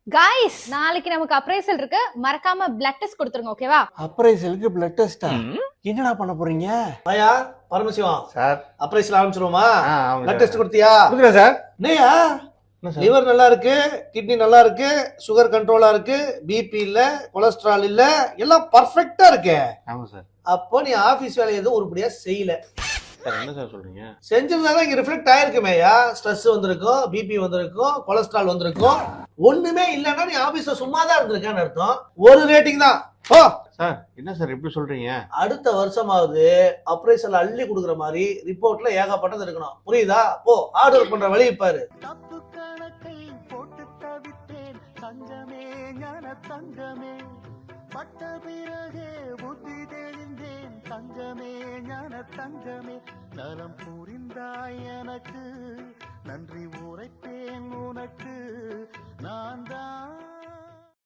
Guys நாளைக்கு நமக்கு appraisal இருக்கு, மறக்காம பிளட் டெஸ்ட் கொடுத்துருங்க. ஓகேவா? அப்ரைசலுக்கு பிளட் டெஸ்டா? என்னடா பண்ண போறீங்க? ஆயா பரமசிவம் சார் அப்ரைசல் ஆரம்பிச்சிருவோமா? பிளட் டெஸ்ட் சார் கொடுத்தியா? கொடுக்குறேன் சார். நீயா லிவர் நல்லா இருக்கு, கிட்னி நல்லா இருக்கு, சுகர் கண்ட்ரோலா இருக்கு, பிபி இல்ல, கொலஸ்ட்ரால் இல்ல, எல்லாம் பர்ஃபெக்ட்டா இருக்கு. ஆமா சார். அப்போ நீ ஆபீஸ் வேலையை எதுவும் உருப்படியா செய்யல. சார் என்ன சார் சொல்றீங்க? செஞ்சிருந்தாதான் இங்க ரிஃப்ளெக்ட் ஆயிருக்குமேயா. ஸ்ட்ரெஸ் வந்திருக்கும், பிபி வந்திருக்கும், கொலஸ்ட்ரால் வந்திருக்கும். ஒண்ணுமே இல்லைன்னா நீ ஆபீஸ்ல சும்மா தான் இருந்திருக்கான்னு அர்த்தம். ஒரு ரேட்டிங் தான். ஓ சார் என்ன சார் எப்படி சொல்றீங்க? அடுத்த வருஷமாவது அப்ரைசல் அள்ளி கொடுக்குற மாதிரி ரிப்போர்ட்ல ஏகப்பட்டது இருக்கணும். புரியுதா? ஓ ஆர்டர் பண்ற வழி பாரு. தப்பு கணக்கை போட்டு தவித்தேன் தங்கமே ஞான தங்கமே பட்ட பிறகே புத்தி தெளிந்தேன் தங்கமே ஞான தங்கமே நலம் புரிந்தாய் எனக்கு நன்றி உரைப்பேன் உனக்கு நான் தான்